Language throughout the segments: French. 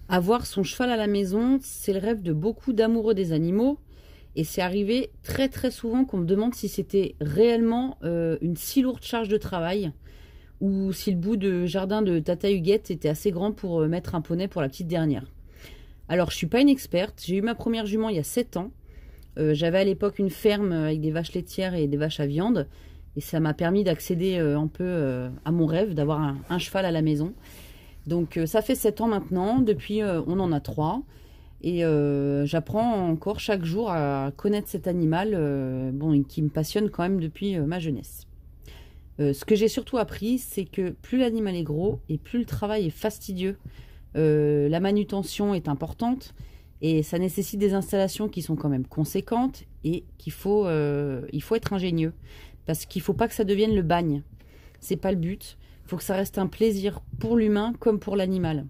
Avoir son cheval à la maison, c'est le rêve de beaucoup d'amoureux des animaux. Et c'est arrivé très très souvent qu'on me demande si c'était réellement une si lourde charge de travail ou si le bout de jardin de Tata Huguette était assez grand pour mettre un poney pour la petite dernière. Alors je suis pas une experte, j'ai eu ma première jument il y a 7 ans. J'avais à l'époque une ferme avec des vaches laitières et des vaches à viande. Et ça m'a permis d'accéder un peu à mon rêve d'avoir un cheval à la maison. Donc ça fait 7 ans maintenant, depuis on en a 3. Et j'apprends encore chaque jour à connaître cet animal qui me passionne quand même depuis ma jeunesse. Ce que j'ai surtout appris, c'est que plus l'animal est gros et plus le travail est fastidieux. La manutention est importante et ça nécessite des installations qui sont quand même conséquentes et il faut être ingénieux parce qu'il ne faut pas que ça devienne le bagne. C'est pas le but. Il faut que ça reste un plaisir pour l'humain comme pour l'animal.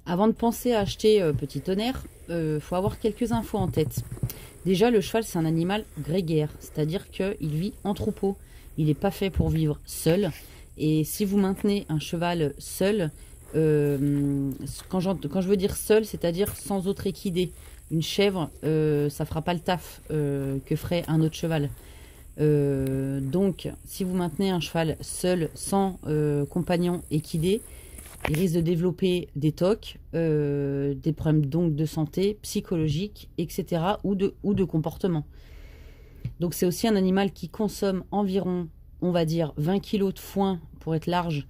Avant de penser à acheter Petit Tonnerre, faut avoir quelques infos en tête. Déjà, le cheval, c'est un animal grégaire, c'est-à-dire qu'il vit en troupeau. Il n'est pas fait pour vivre seul. Et si vous maintenez un cheval seul, quand je veux dire seul, c'est-à-dire sans autre équidé. Une chèvre, ça fera pas le taf que ferait un autre cheval. Donc, si vous maintenez un cheval seul, sans compagnon équidé, il risque de développer des TOC, des problèmes donc de santé, psychologiques, etc. ou de comportement. Donc c'est aussi un animal qui consomme environ, on va dire, 20 kg de foin pour être large,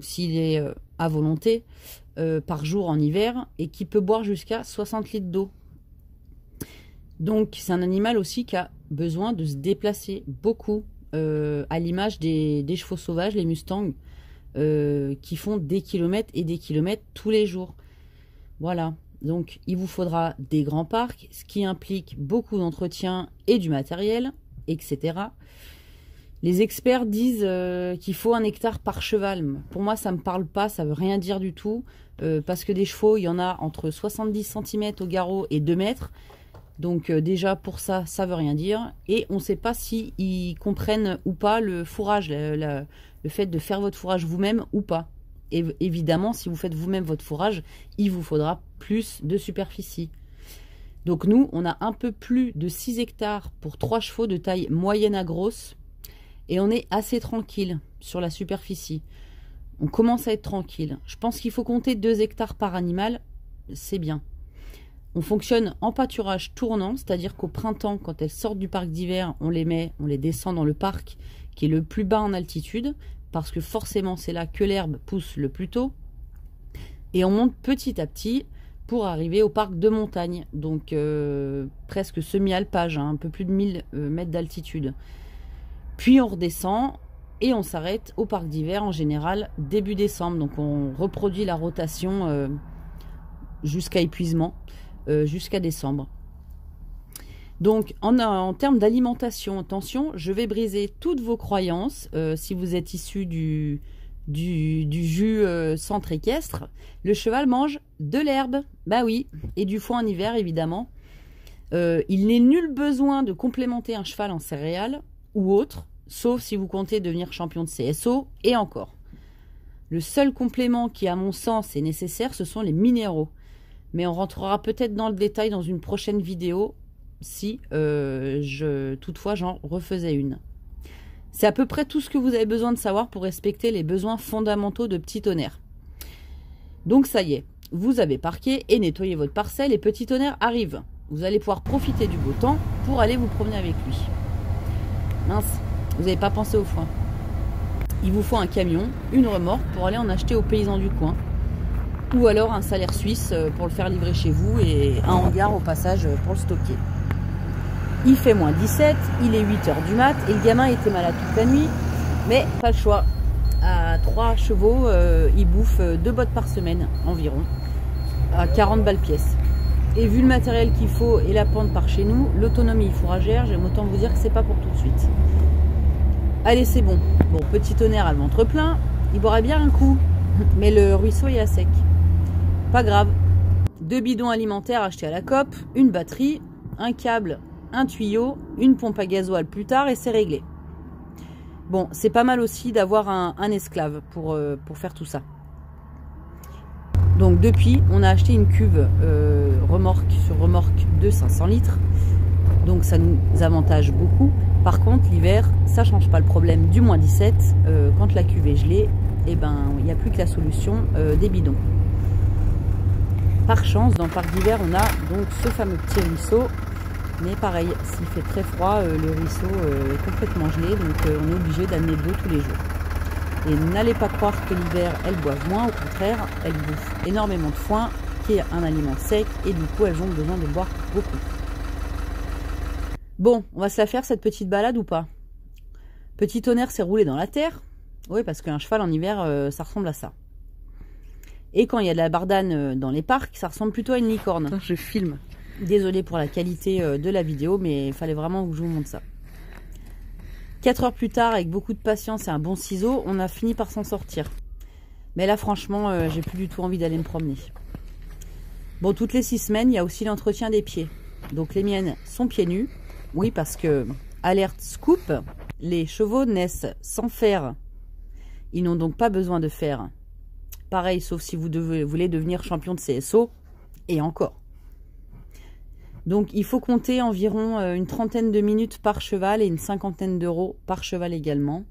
s'il est à volonté, par jour en hiver, et qui peut boire jusqu'à 60 litres d'eau. Donc c'est un animal aussi qui a besoin de se déplacer beaucoup, à l'image des chevaux sauvages, les Mustangs, qui font des kilomètres et des kilomètres tous les jours. Voilà, donc il vous faudra des grands parcs, ce qui implique beaucoup d'entretien et du matériel, etc. Les experts disent qu'il faut 1 hectare par cheval. Pour moi, ça ne me parle pas, ça ne veut rien dire du tout, parce que des chevaux, il y en a entre 70 cm au garrot et 2 mètres. Donc déjà pour ça, ça veut rien dire. Et on ne sait pas s'ils comprennent ou pas le fourrage, le fait de faire votre fourrage vous-même ou pas. Et évidemment, si vous faites vous-même votre fourrage, il vous faudra plus de superficie. Donc nous, on a un peu plus de 6 hectares pour 3 chevaux de taille moyenne à grosse. Et on est assez tranquille sur la superficie. On commence à être tranquille. Je pense qu'il faut compter 2 hectares par animal. C'est bien. On fonctionne en pâturage tournant, c'est-à-dire qu'au printemps, quand elles sortent du parc d'hiver, on les descend dans le parc qui est le plus bas en altitude, parce que forcément c'est là que l'herbe pousse le plus tôt. Et on monte petit à petit pour arriver au parc de montagne, donc presque semi-alpage, un peu plus de 1000 mètres d'altitude. Puis on redescend et on s'arrête au parc d'hiver en général début décembre. Donc on reproduit la rotation jusqu'à épuisement. Jusqu'à décembre. Donc en termes d'alimentation, attention, je vais briser toutes vos croyances. Si vous êtes issu du jus centre équestre, le cheval mange de l'herbe, bah oui, et du foin en hiver évidemment. Il n'est nul besoin de complémenter un cheval en céréales ou autre, sauf si vous comptez devenir champion de CSO, et encore. Le seul complément qui à mon sens est nécessaire, ce sont les minéraux. Mais on rentrera peut-être dans le détail dans une prochaine vidéo si toutefois j'en refaisais une. C'est à peu près tout ce que vous avez besoin de savoir pour respecter les besoins fondamentaux de Petit Tonnerre. Donc ça y est, vous avez parqué et nettoyé votre parcelle et Petit Tonnerre arrive. Vous allez pouvoir profiter du beau temps pour aller vous promener avec lui. Mince, vous n'avez pas pensé au foin. Il vous faut un camion, une remorque pour aller en acheter aux paysans du coin. Ou alors un salaire suisse pour le faire livrer chez vous et un hangar au passage pour le stocker. Il fait moins 17, il est 8 h du mat et le gamin était malade toute la nuit, mais pas le choix. À 3 chevaux, il bouffe 2 bottes par semaine environ, à 40 balles pièce. Et vu le matériel qu'il faut et la pente par chez nous, l'autonomie fourragère, j'aime autant vous dire que c'est pas pour tout de suite. Allez, c'est bon. Bon, Petit Tonnerre a le ventre plein, il boirait bien un coup, mais le ruisseau est à sec. Pas grave, 2 bidons alimentaires achetés à la COP, une batterie, un câble, un tuyau, une pompe à gasoil plus tard et c'est réglé. Bon, c'est pas mal aussi d'avoir un esclave pour faire tout ça. Donc depuis, on a acheté une cuve remorque sur remorque de 500 litres. Donc ça nous avantage beaucoup. Par contre, l'hiver, ça change pas le problème du moins 17. Quand la cuve est gelée, eh ben, il n'y a plus que la solution des bidons. Par chance, dans le parc d'hiver, on a donc ce fameux petit ruisseau. Mais pareil, s'il fait très froid, le ruisseau est complètement gelé. Donc on est obligé d'amener de l'eau tous les jours. Et n'allez pas croire que l'hiver, elles boivent moins. Au contraire, elles bouffent énormément de foin, qui est un aliment sec. Et du coup, elles ont besoin de boire beaucoup. Bon, on va se la faire cette petite balade ou pas? Petit tonnerre s'est roulé dans la terre. Oui, parce qu'un cheval en hiver, ça ressemble à ça. Et quand il y a de la bardane dans les parcs, ça ressemble plutôt à une licorne. Attends, je filme. Désolée pour la qualité de la vidéo, mais il fallait vraiment que je vous montre ça. 4 heures plus tard, avec beaucoup de patience et un bon ciseau, on a fini par s'en sortir. Mais là, franchement, j'ai plus du tout envie d'aller me promener. Bon, toutes les 6 semaines, il y a aussi l'entretien des pieds. Donc les miennes sont pieds nus. Oui, parce que, alerte scoop, les chevaux naissent sans fer. Ils n'ont donc pas besoin de fer. Pareil, sauf si vous voulez devenir champion de CSO, et encore. Donc il faut compter environ une trentaine de minutes par cheval et une cinquantaine d'euros par cheval également.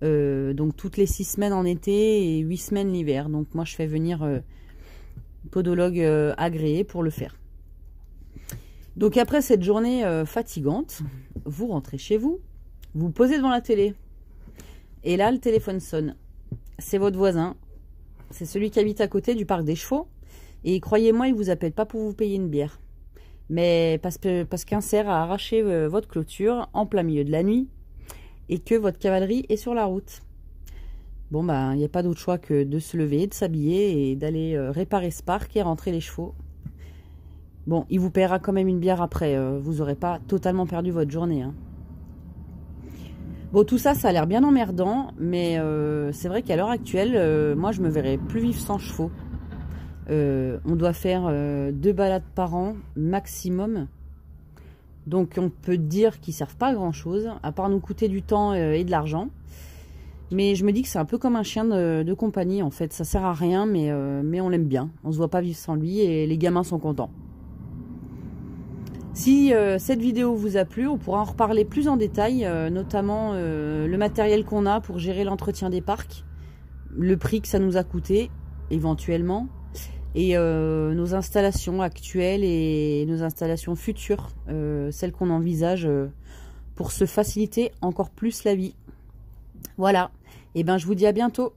Donc toutes les 6 semaines en été et 8 semaines l'hiver. Donc moi je fais venir podologue agréé pour le faire. Donc après cette journée fatigante, vous rentrez chez vous, vous posez devant la télé. Et là le téléphone sonne. C'est votre voisin. C'est celui qui habite à côté du parc des chevaux. Et croyez-moi, il vous appelle pas pour vous payer une bière. Mais parce qu'un cerf a arraché votre clôture en plein milieu de la nuit et que votre cavalerie est sur la route. Bon, bah, il n'y a pas d'autre choix que de se lever, de s'habiller et d'aller réparer ce parc et rentrer les chevaux. Bon, il vous paiera quand même une bière après. Vous n'aurez pas totalement perdu votre journée. Hein. Bon, tout ça, ça a l'air bien emmerdant, mais c'est vrai qu'à l'heure actuelle, moi, je me verrais plus vivre sans chevaux. On doit faire 2 balades par an maximum. Donc on peut dire qu'ils ne servent pas à grand chose, à part nous coûter du temps et de l'argent. Mais je me dis que c'est un peu comme un chien de compagnie en fait. Ça sert à rien, mais on l'aime bien. On ne se voit pas vivre sans lui et les gamins sont contents. Si cette vidéo vous a plu, on pourra en reparler plus en détail, notamment le matériel qu'on a pour gérer l'entretien des parcs, le prix que ça nous a coûté éventuellement, et nos installations actuelles et nos installations futures, celles qu'on envisage pour se faciliter encore plus la vie. Voilà, et ben je vous dis à bientôt.